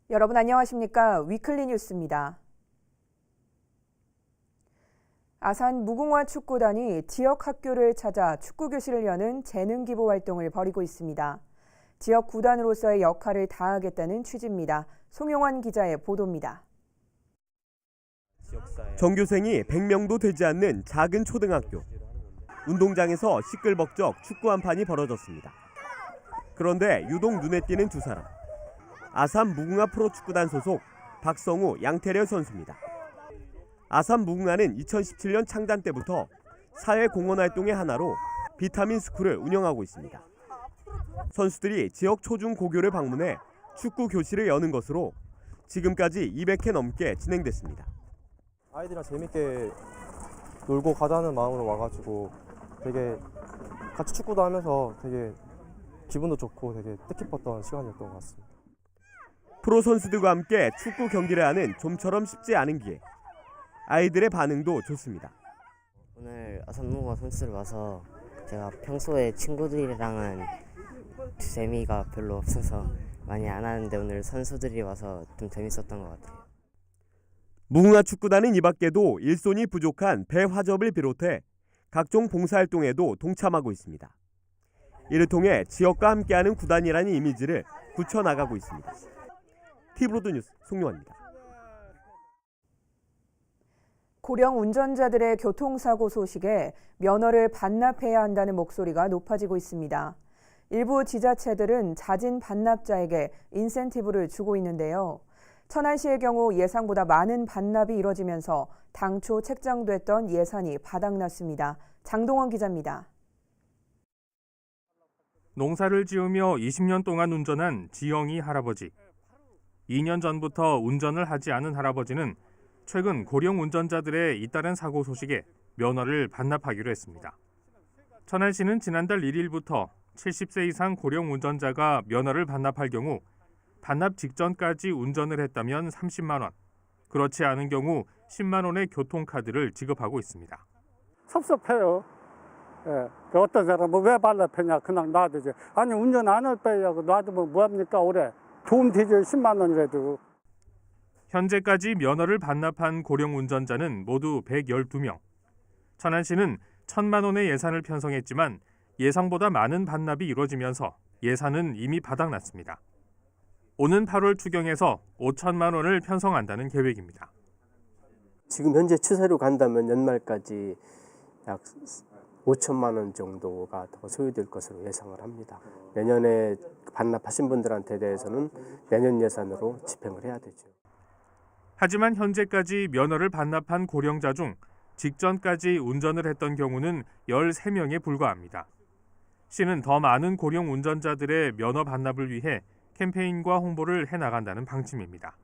여러분 안녕하십니까? 위클리 뉴스입니다. 아산 무궁화 축구단이 지역 학교를 찾아 축구 교실을 여는 재능 기부 활동을 벌이고 있습니다. 지역 구단으로서의 역할을 다하겠다는 취지입니다. 송용환 기자의 보도입니다. 전교생이 100명도 되지 않는 작은 초등학교. 운동장에서 시끌벅적 축구 한 판이 벌어졌습니다. 그런데 유독 눈에 띄는 두 사람. 아산 무궁화 프로축구단 소속 박성우, 양태렬 선수입니다. 아산 무궁화는 2017년 창단 때부터 사회공헌 활동의 하나로 비타민 스쿨을 운영하고 있습니다. 선수들이 지역 초중고교를 방문해 축구 교실을 여는 것으로 지금까지 200회 넘게 진행됐습니다. 아이들이랑 재밌게 놀고 가자는 마음으로 와가지고 되게 같이 축구도 하면서 되게 기분도 좋고 되게 뜻깊었던 시간이었던 것 같습니다. 프로 선수들과 함께 축구 경기를 하는 좀처럼 쉽지 않은 기회. 아이들의 반응도 좋습니다. 오늘 아산무궁화 선수를 와서 제가 평소에 친구들이랑은 재미가 별로 없어서 많이 안 하는데 오늘 선수들이 와서 좀 재밌었던 것 같아요. 무궁화 축구단은 이 밖에도 일손이 부족한 배화접을 비롯해 각종 봉사활동에도 동참하고 있습니다. 이를 통해 지역과 함께하는 구단이라는 이미지를 굳혀나가고 있습니다. 티브로드 뉴스 송용환입니다. 고령 운전자들의 교통사고 소식에 면허를 반납해야 한다는 목소리가 높아지고 있습니다. 일부 지자체들은 자진 반납자에게 인센티브를 주고 있는데요. 천안시의 경우 예상보다 많은 반납이 이뤄지면서 당초 책정됐던 예산이 바닥났습니다. 장동원 기자입니다. 농사를 지으며 20년 동안 운전한 지영이 할아버지. 2년 전부터 운전을 하지 않은 할아버지는 최근 고령 운전자들의 잇따른 사고 소식에 면허를 반납하기로 했습니다. 천안시는 지난달 1일부터 70세 이상 고령 운전자가 면허를 반납할 경우 반납 직전까지 운전을 했다면 30만 원, 그렇지 않은 경우 10만 원의 교통카드를 지급하고 있습니다. 섭섭해요. 예. 어떤 사람은 왜 반납했냐 그냥 놔두지. 아니 운전 안 할 빼냐고 놔두면 뭐합니까 올해. 도움 되죠 10만 원이라도. 현재까지 면허를 반납한 고령 운전자는 모두 112명. 천안시는 1,000만 원의 예산을 편성했지만 예상보다 많은 반납이 이루어지면서 예산은 이미 바닥났습니다. 오는 8월 추경에서 5천만 원을 편성한다는 계획입니다. 지금 현재 추세로 간다면 연말까지 약 5천만 원 정도가 더 소요될 것으로 예상을 합니다. 내년에 반납하신 분들한테 대해서는 내년 예산으로 집행을 해야 되죠. 하지만 현재까지 면허를 반납한 고령자 중 직전까지 운전을 했던 경우는 13명에 불과합니다. 시는 더 많은 고령 운전자들의 면허 반납을 위해 캠페인과 홍보를 해나간다는 방침입니다.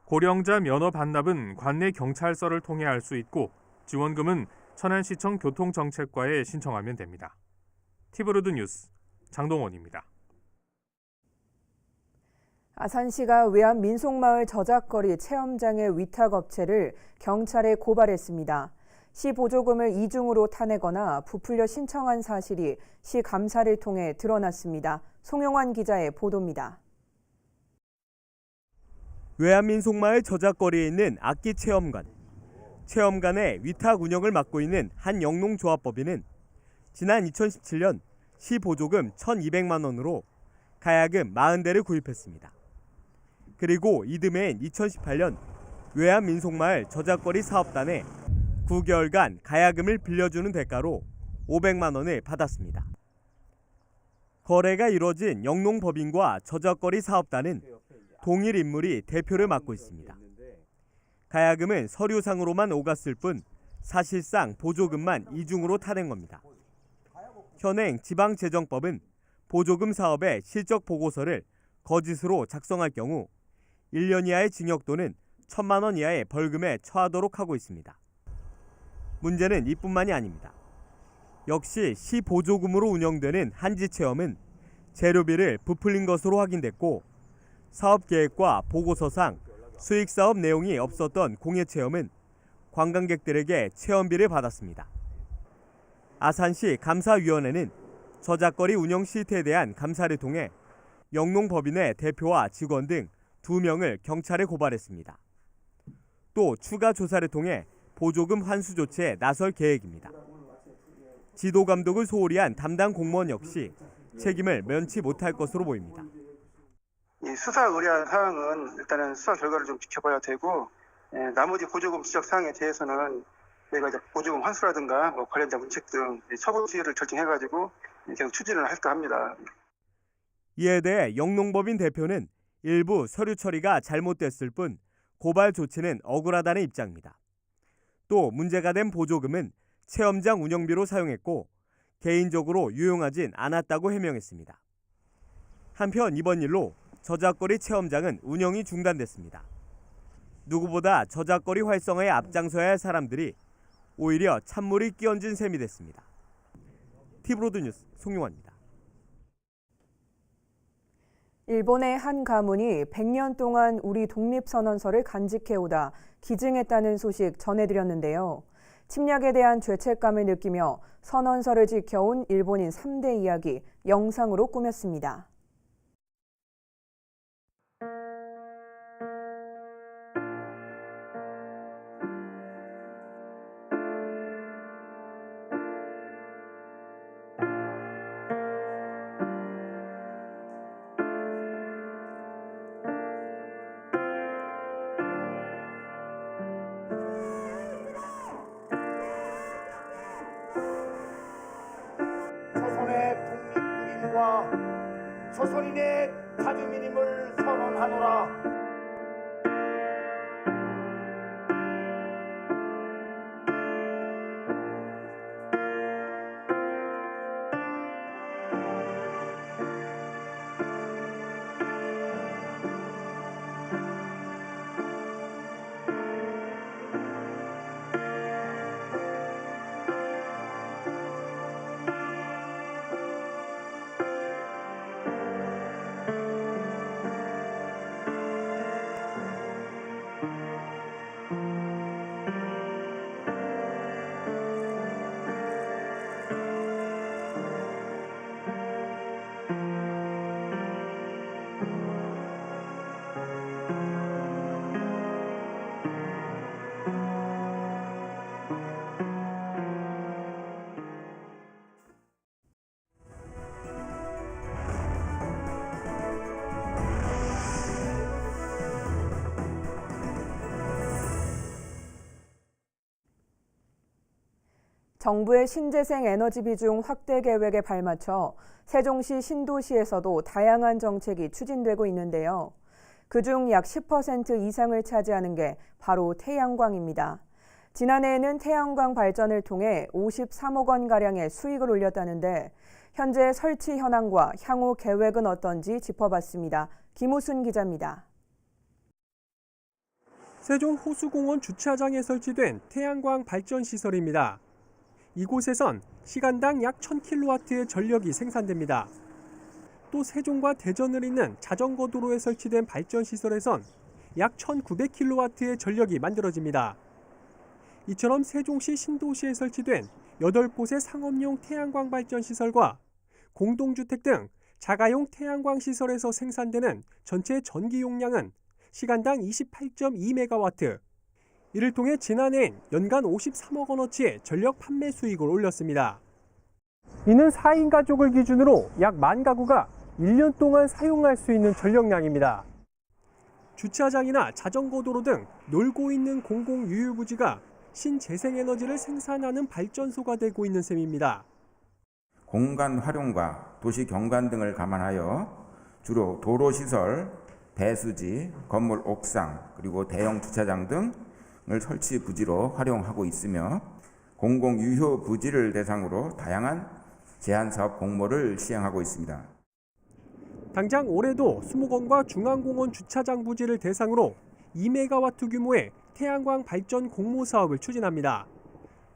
고령자 면허 반납은 관내 경찰서를 통해 할 수 있고 지원금은 천안시청 교통정책과에 신청하면 됩니다. 티브로드 뉴스 장동원입니다. 아산시가 외암 민속마을 저작거리 체험장의 위탁업체를 경찰에 고발했습니다. 시 보조금을 이중으로 타내거나 부풀려 신청한 사실이 시 감사를 통해 드러났습니다. 송용환 기자의 보도입니다. 외암 민속마을 저작거리에 있는 악기 체험관. 체험관의 위탁 운영을 맡고 있는 한 영농조합법인은 지난 2017년 시 보조금 1,200만 원으로 가야금 40대를 구입했습니다. 그리고 이듬해인 2018년 외암 민속마을 저작거리 사업단에 9개월간 가야금을 빌려주는 대가로 500만 원을 받았습니다. 거래가 이뤄진 영농법인과 저작거리 사업단은 동일 인물이 대표를 맡고 있습니다. 가야금은 서류상으로만 오갔을 뿐 사실상 보조금만 이중으로 타낸 겁니다. 현행 지방재정법은 보조금 사업의 실적 보고서를 거짓으로 작성할 경우 1년 이하의 징역 또는 1,000만 원 이하의 벌금에 처하도록 하고 있습니다. 문제는 이뿐만이 아닙니다. 역시 시 보조금으로 운영되는 한지체험은 재료비를 부풀린 것으로 확인됐고 사업계획과 보고서상 수익사업 내용이 없었던 공예체험은 관광객들에게 체험비를 받았습니다. 아산시 감사위원회는 저작거리 운영 실태에 대한 감사를 통해 영농법인의 대표와 직원 등 2명을 경찰에 고발했습니다. 또 추가 조사를 통해 보조금 환수 조치에 나설 계획입니다. 지도 감독을 소홀히 한 담당 공무원 역시 책임을 면치 못할 것으로 보입니다. 이 수사 의뢰한 사항은 일단은 수사 결과를 좀 지켜봐야 되고, 나머지 보조금 지적 사항에 대해서는 저희가 이제 보조금 환수라든가 뭐 관련자 문책 등 처분 수위를 결정해가지고 계속 추진을 할까 합니다. 이에 대해 영농법인 대표는 일부 서류 처리가 잘못됐을 뿐 고발 조치는 억울하다는 입장입니다. 또 문제가 된 보조금은 체험장 운영비로 사용했고 개인적으로 유용하진 않았다고 해명했습니다. 한편 이번 일로 저작거리 체험장은 운영이 중단됐습니다. 누구보다 저작거리 활성화에 앞장서야 할 사람들이 오히려 찬물이 끼얹은 셈이 됐습니다. 티브로드 뉴스 송용환입니다. 일본의 한 가문이 100년 동안 우리 독립선언서를 간직해오다 기증했다는 소식 전해드렸는데요. 침략에 대한 죄책감을 느끼며 선언서를 지켜온 일본인 3대 이야기 영상으로 꾸몄습니다. 조선의 독립군인과 조선인의 자주민임을 선언하노라. 정부의 신재생 에너지 비중 확대 계획에 발맞춰 세종시 신도시에서도 다양한 정책이 추진되고 있는데요. 그중 약 10% 이상을 차지하는 게 바로 태양광입니다. 지난해에는 태양광 발전을 통해 53억 원가량의 수익을 올렸다는데 현재 설치 현황과 향후 계획은 어떤지 짚어봤습니다. 김우순 기자입니다. 세종 호수공원 주차장에 설치된 태양광 발전 시설입니다. 이곳에선 시간당 약 1000kW의 전력이 생산됩니다. 또 세종과 대전을 잇는 자전거 도로에 설치된 발전 시설에선 약 1900kW의 전력이 만들어집니다. 이처럼 세종시 신도시에 설치된 8곳의 상업용 태양광 발전 시설과 공동주택 등 자가용 태양광 시설에서 생산되는 전체 전기 용량은 시간당 28.2MW, 이를 통해 지난해엔 연간 53억 원어치의 전력 판매 수익을 올렸습니다. 이는 4인 가족을 기준으로 약 10,000가구가 1년 동안 사용할 수 있는 전력량입니다. 주차장이나 자전거 도로 등 놀고 있는 공공 유휴부지가 신재생에너지를 생산하는 발전소가 되고 있는 셈입니다. 공간 활용과 도시 경관 등을 감안하여 주로 도로시설, 배수지, 건물 옥상, 그리고 대형 주차장 등을 설치 부지로 활용하고 있으며 공공유휴 부지를 대상으로 다양한 제한사업 공모를 시행하고 있습니다. 당장 올해도 수목원과 중앙공원 주차장 부지를 대상으로 2MW 규모의 태양광 발전 공모 사업을 추진합니다.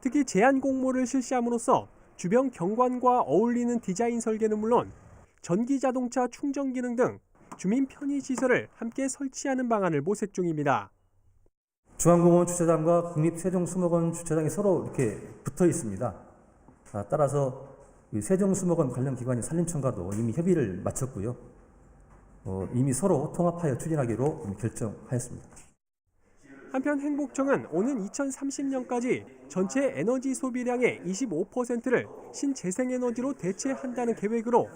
특히 제한 공모를 실시함으로써 주변 경관과 어울리는 디자인 설계는 물론 전기 자동차 충전 기능 등 주민 편의 시설을 함께 설치하는 방안을 모색 중입니다. 중앙공원 주차장과 국립세종수목원 주차장이 서로 이렇게 붙어 있습니다. 따라서 세종수목원 관련 기관인 산림청과도 이미 협의를 마쳤고요. 이미 서로 통합하여 추진하기로 결정하였습니다. 한편 행복청은 오는 2030년까지 전체 에너지 소비량의 25%를 신재생에너지로 대체한다는 계획으로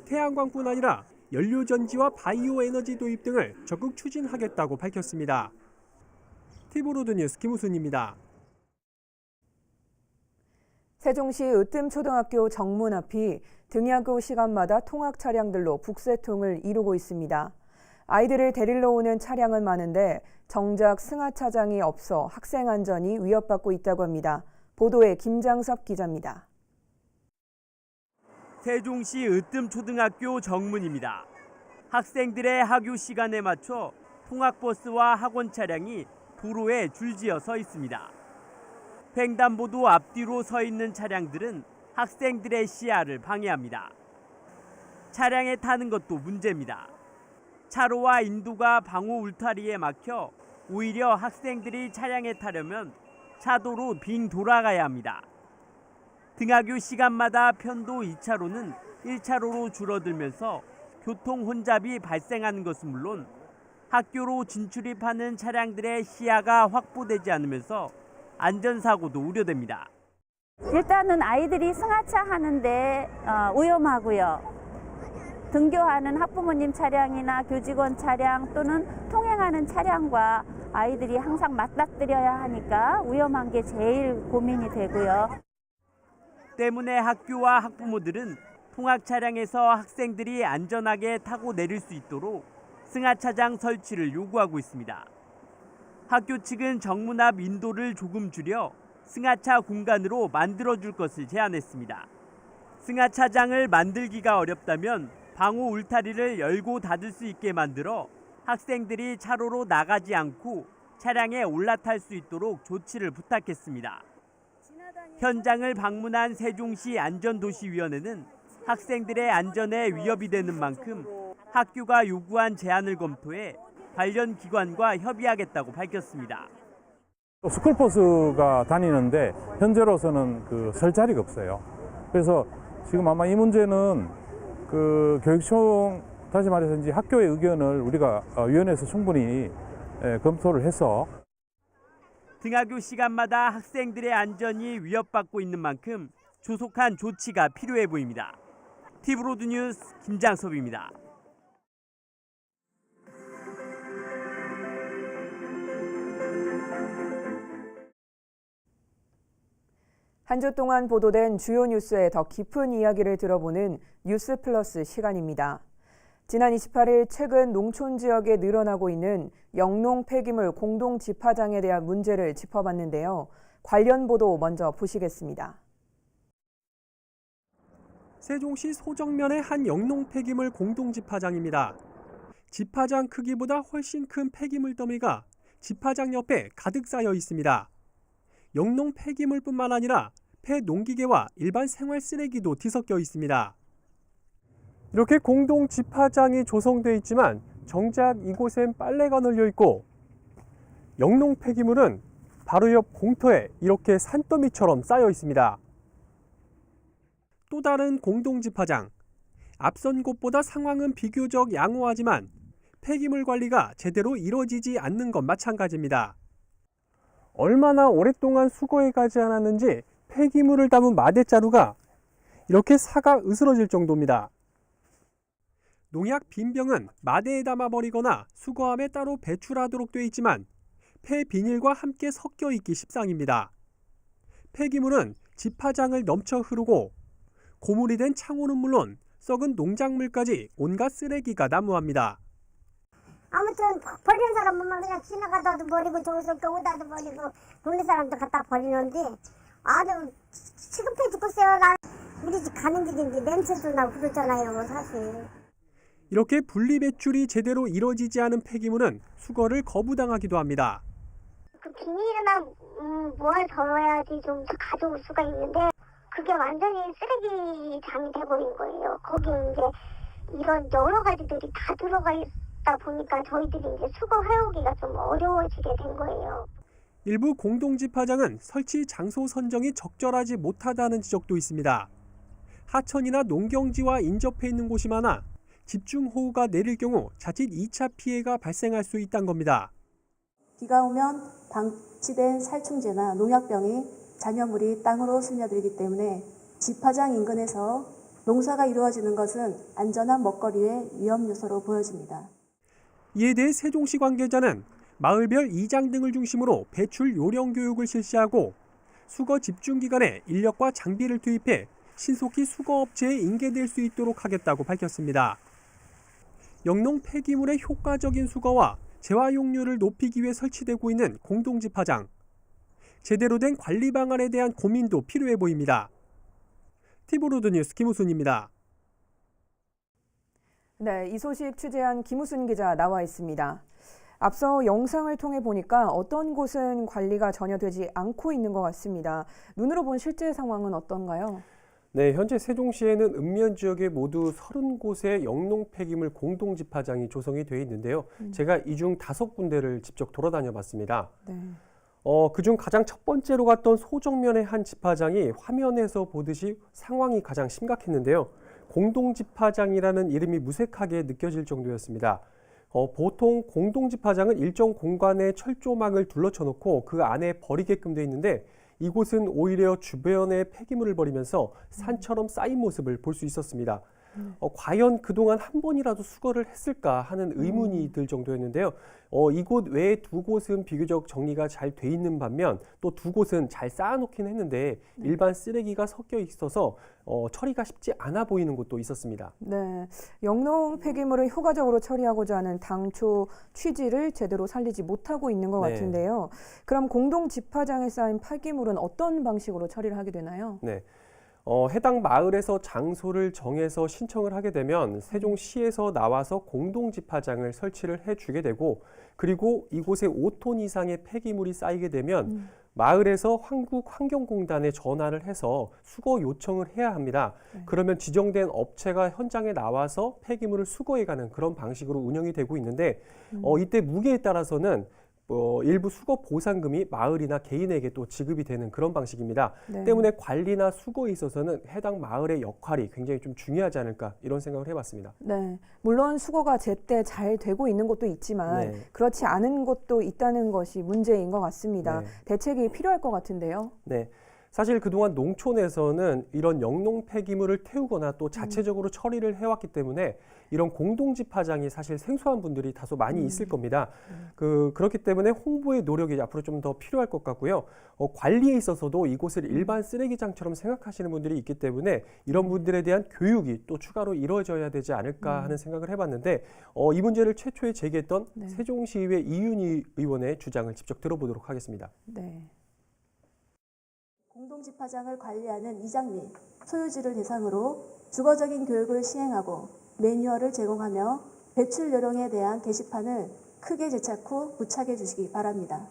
태양광뿐 아니라 연료전지와 바이오 에너지 도입 등을 적극 추진하겠다고 밝혔습니다. TV로드뉴스 김우순입니다. 세종시 으뜸초등학교 정문 앞이 등하교 시간마다 통학 차량들로 북새통을 이루고 있습니다. 아이들을 데리러 오는 차량은 많은데 정작 승하차장이 없어 학생 안전이 위협받고 있다고 합니다. 보도에 김장섭 기자입니다. 세종시 으뜸초등학교 정문입니다. 학생들의 하교 시간에 맞춰 통학버스와 학원 차량이 도로에 줄지어 서 있습니다. 횡단보도 앞뒤로 서 있는 차량들은 학생들의 시야를 방해합니다. 차량에 타는 것도 문제입니다. 차로와 인도가 방호 울타리에 막혀 오히려 학생들이 차량에 타려면 차도로 빙 돌아가야 합니다. 등하교 시간마다 편도 2차로는 1차로로 줄어들면서 교통 혼잡이 발생하는 것은 물론 학교로 진출입하는 차량들의 시야가 확보되지 않으면서 안전사고도 우려됩니다. 일단은 아이들이 승하차 하는데 위험하고요. 등교하는 학부모님 차량이나 교직원 차량 또는 통행하는 차량과 아이들이 항상 맞닥뜨려야 하니까 위험한 게 제일 고민이 되고요. 때문에 학교와 학부모들은 통학 차량에서 학생들이 안전하게 타고 내릴 수 있도록 승하차장 설치를 요구하고 있습니다. 학교 측은 정문 앞 인도를 조금 줄여 승하차 공간으로 만들어줄 것을 제안했습니다. 승하차장을 만들기가 어렵다면 방호 울타리를 열고 닫을 수 있게 만들어 학생들이 차로로 나가지 않고 차량에 올라탈 수 있도록 조치를 부탁했습니다. 현장을 방문한 세종시 안전도시위원회는 학생들의 안전에 위협이 되는 만큼 학교가 요구한 제안을 검토해 관련 기관과 협의하겠다고 밝혔습니다. 스쿨버스가 다니는데 현재로서는 설 자리가 없어요. 그래서 지금 아마 이 문제는 교육청 다시 말해서 이제 학교의 의견을 우리가 위원회에서 충분히 검토를 해서 등하교 시간마다 학생들의 안전이 위협받고 있는 만큼 조속한 조치가 필요해 보입니다. TV로드뉴스 김장섭입니다. 한 주 동안 보도된 주요 뉴스의 더 깊은 이야기를 들어보는 뉴스 플러스 시간입니다. 지난 28일 최근 농촌 지역에 늘어나고 있는 영농 폐기물 공동 집화장에 대한 문제를 짚어봤는데요. 관련 보도 먼저 보시겠습니다. 세종시 소정면의 한 영농 폐기물 공동 집화장입니다. 집화장 크기보다 훨씬 큰 폐기물 더미가 집화장 옆에 가득 쌓여 있습니다. 영농 폐기물뿐만 아니라 폐농기계와 일반 생활 쓰레기도 뒤섞여 있습니다. 이렇게 공동 집화장이 조성되어 있지만 정작 이곳엔 빨래가 널려 있고 영농 폐기물은 바로 옆 공터에 이렇게 산더미처럼 쌓여 있습니다. 또 다른 공동 집화장. 앞선 곳보다 상황은 비교적 양호하지만 폐기물 관리가 제대로 이루어지지 않는 것 마찬가지입니다. 얼마나 오랫동안 수거해 가지 않았는지 폐기물을 담은 마대자루가 이렇게 사가 으스러질 정도입니다. 농약 빈병은 마대에 담아버리거나 수거함에 따로 배출하도록 되어 있지만 폐비닐과 함께 섞여 있기 십상입니다. 폐기물은 집화장을 넘쳐 흐르고 고물이 된 창호는 물론 썩은 농작물까지 온갖 쓰레기가 난무합니다. 아무튼 버리는 사람은 그냥 지나가다도 버리고 저기서 거기다도 버리고 동네 사람도 갖다 버리는데 아주 시급해 죽겠어요. 우리 집 가는 길인데 냄새도 나고 그러잖아요, 사실. 이렇게 분리배출이 제대로 이루어지지 않은 폐기물은 수거를 거부당하기도 합니다. 그 비닐이나 뭘 덜어야지 좀 가져올 수가 있는데 그게 완전히 쓰레기장이 돼버린 거예요. 거기 이제 이런 여러 가지들이 다 들어가 있다 보니까 저희들이 이제 수거해오기가 좀 어려워지게 된 거예요. 일부 공동집화장은 설치 장소 선정이 적절하지 못하다는 지적도 있습니다. 하천이나 농경지와 인접해 있는 곳이 많아 집중호우가 내릴 경우 자칫 2차 피해가 발생할 수 있다는 겁니다. 비가 오면 방치된 살충제나 농약병이 잔여물이 땅으로 스며들기 때문에 집화장 인근에서 농사가 이루어지는 것은 안전한 먹거리의 위험 요소로 보여집니다. 이에 대해 세종시 관계자는 마을별 이장 등을 중심으로 배출 요령 교육을 실시하고 수거 집중 기간에 인력과 장비를 투입해 신속히 수거업체에 인계될 수 있도록 하겠다고 밝혔습니다. 영농 폐기물의 효과적인 수거와 재활용률을 높이기 위해 설치되고 있는 공동집화장. 제대로 된 관리 방안에 대한 고민도 필요해 보입니다. 티브로드 뉴스 김우순입니다. 네, 이 소식 취재한 김우순 기자 나와 있습니다. 앞서 영상을 통해 보니까 어떤 곳은 관리가 전혀 되지 않고 있는 것 같습니다. 눈으로 본 실제 상황은 어떤가요? 네, 현재 세종시에는 읍면 지역에 모두 30곳의 영농 폐기물 공동 집화장이 조성이 되어 있는데요. 제가 이 중 5군데를 직접 돌아다녀 봤습니다. 네. 그중 가장 첫 번째로 갔던 소정면의 한 집화장이 화면에서 보듯이 상황이 가장 심각했는데요. 공동 집화장이라는 이름이 무색하게 느껴질 정도였습니다. 보통 공동 집화장은 일정 공간에 철조망을 둘러쳐 놓고 그 안에 버리게끔 되어 있는데 이곳은 오히려 주변에 폐기물을 버리면서 산처럼 쌓인 모습을 볼 수 있었습니다. 과연 그동안 한 번이라도 수거를 했을까 하는 의문이 들 정도였는데요. 이곳 외에 2곳은 비교적 정리가 잘 돼 있는 반면 또 2곳은 잘 쌓아놓긴 했는데 일반 쓰레기가 섞여 있어서 처리가 쉽지 않아 보이는 곳도 있었습니다. 네, 영농 폐기물을 효과적으로 처리하고자 하는 당초 취지를 제대로 살리지 못하고 있는 것 같은데요. 그럼 공동 집화장에 쌓인 폐기물은 어떤 방식으로 처리를 하게 되나요? 네. 해당 마을에서 장소를 정해서 신청을 하게 되면 세종시에서 나와서 공동 집화장을 설치를 해주게 되고 그리고 이곳에 5톤 이상의 폐기물이 쌓이게 되면 마을에서 한국환경공단에 전화를 해서 수거 요청을 해야 합니다. 그러면 지정된 업체가 현장에 나와서 폐기물을 수거해가는 그런 방식으로 운영이 되고 있는데 이때 무게에 따라서는 일부 수거 보상금이 마을이나 개인에게 또 지급이 되는 그런 방식입니다. 네. 때문에 관리나 수거에 있어서는 해당 마을의 역할이 굉장히 좀 중요하지 않을까 이런 생각을 해봤습니다. 네, 물론 수거가 제때 잘 되고 있는 곳도 있지만 그렇지 않은 곳도 있다는 것이 문제인 것 같습니다. 대책이 필요할 것 같은데요. 네. 사실 그동안 농촌에서는 이런 영농 폐기물을 태우거나 또 자체적으로 처리를 해왔기 때문에 이런 공동 집화장이 사실 생소한 분들이 다소 많이 있을 겁니다. 그렇기 때문에 홍보의 노력이 앞으로 좀 더 필요할 것 같고요. 관리에 있어서도 이곳을 일반 쓰레기장처럼 생각하시는 분들이 있기 때문에 이런 분들에 대한 교육이 또 추가로 이루어져야 되지 않을까 하는 생각을 해봤는데 이 문제를 최초에 제기했던 세종시의회 이윤희 의원의 주장을 직접 들어보도록 하겠습니다. 네. 공동집화장을 관리하는 이장 및 소유주를 대상으로 주거적인 교육을 시행하고 매뉴얼을 제공하며 배출 요령에 대한 게시판을 크게 제작 후 부착해 주시기 바랍니다.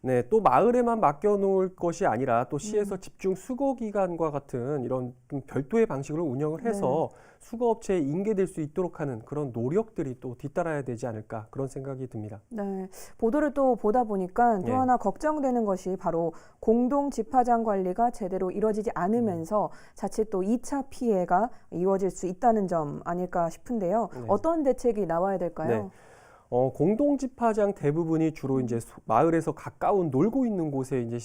네, 또 마을에만 맡겨놓을 것이 아니라 또 시에서 집중 수거 기간과 같은 이런 좀 별도의 방식으로 운영을 해서 수거업체에 인계될 수 있도록 하는 그런 노력들이 또 뒤따라야 되지 않을까 그런 생각이 듭니다. 네, 보도를 또 보다 보니까 또 하나 걱정되는 것이 바로 공동 집화장 관리가 제대로 이루어지지 않으면서 자칫 또 2차 피해가 이루어질 수 있다는 점 아닐까 싶은데요. 어떤 대책이 나와야 될까요? 공동 집화장 대부분이 주로 이제 마을에서 가까운 놀고 있는 곳에 이제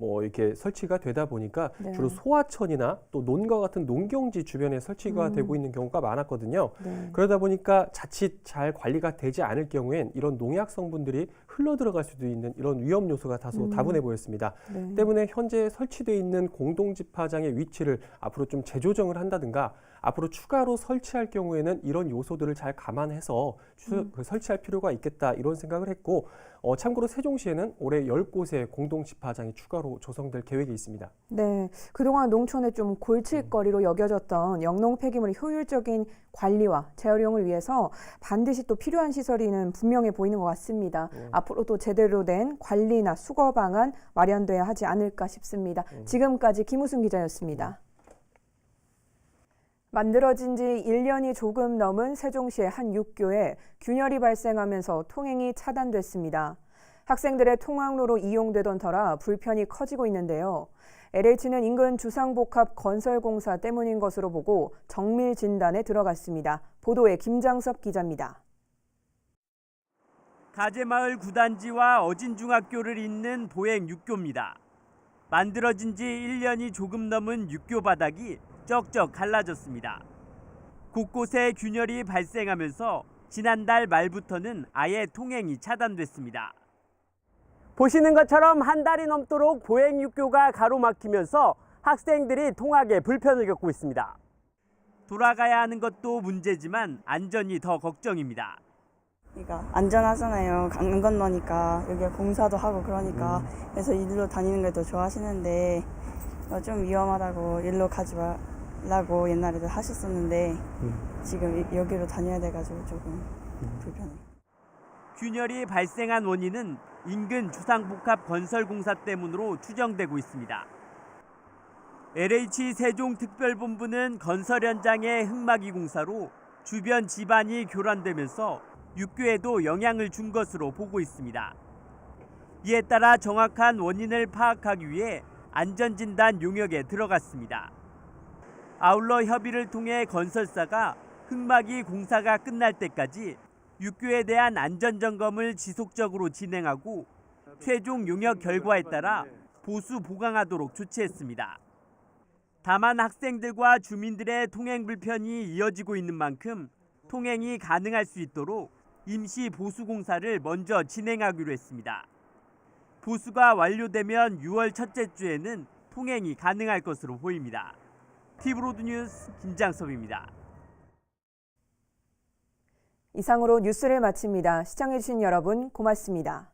이렇게 설치가 되다 보니까 주로 소하천이나 또 논과 같은 농경지 주변에 설치가 되고 있는 경우가 많았거든요. 그러다 보니까 자칫 잘 관리가 되지 않을 경우엔 이런 농약 성분들이 흘러 들어갈 수도 있는 이런 위험 요소가 다소 다분해 보였습니다. 때문에 현재 설치되어 있는 공동 집화장의 위치를 앞으로 좀 재조정을 한다든가 앞으로 추가로 설치할 경우에는 이런 요소들을 잘 감안해서 설치할 필요가 있겠다 이런 생각을 했고 참고로 세종시에는 올해 10곳의 공동 집화장이 추가로 조성될 계획이 있습니다. 네, 그동안 농촌에 좀 골칫거리로 여겨졌던 영농 폐기물의 효율적인 관리와 재활용을 위해서 반드시 또 필요한 시설이는 분명해 보이는 것 같습니다. 앞으로도 제대로 된 관리나 수거 방안 마련돼야 하지 않을까 싶습니다. 지금까지 김우순 기자였습니다. 만들어진 지 1년이 조금 넘은 세종시의 한 육교에 균열이 발생하면서 통행이 차단됐습니다. 학생들의 통학로로 이용되던 터라 불편이 커지고 있는데요. LH는 인근 주상복합 건설공사 때문인 것으로 보고 정밀 진단에 들어갔습니다. 보도에 김장섭 기자입니다. 가재마을 구단지와 어진중학교를 잇는 보행 육교입니다. 만들어진 지 1년이 조금 넘은 육교 바닥이 쩍쩍 갈라졌습니다. 곳곳에 균열이 발생하면서 지난달 말부터는 아예 통행이 차단됐습니다. 보시는 것처럼 한 달이 넘도록 보행 육교가 가로막히면서 학생들이 통학에 불편을 겪고 있습니다. 돌아가야 하는 것도 문제지만 안전이 더 걱정입니다. 그러니까 안전하잖아요. 강 건너니까 여기가 공사도 하고 그러니까 그래서 일로 다니는 걸 더 좋아하시는데 좀 위험하다고 일로 가지 말라고 옛날에도 하셨었는데 지금 여기로 다녀야 돼가지고 조금 불편해요. 균열이 발생한 원인은 인근 주상복합 건설공사 때문으로 추정되고 있습니다. LH 세종특별본부는 건설 현장의 흙막이 공사로 주변 지반이 교란되면서 육교에도 영향을 준 것으로 보고 있습니다. 이에 따라 정확한 원인을 파악하기 위해 안전진단 용역에 들어갔습니다. 아울러 협의를 통해 건설사가 흙막이 공사가 끝날 때까지 육교에 대한 안전점검을 지속적으로 진행하고 최종 용역 결과에 따라 보수 보강하도록 조치했습니다. 다만 학생들과 주민들의 통행 불편이 이어지고 있는 만큼 통행이 가능할 수 있도록 임시 보수 공사를 먼저 진행하기로 했습니다. 보수가 완료되면 6월 첫째 주에는 통행이 가능할 것으로 보입니다. TV로드 뉴스 김장섭입니다. 이상으로 뉴스를 마칩니다. 시청해주신 여러분 고맙습니다.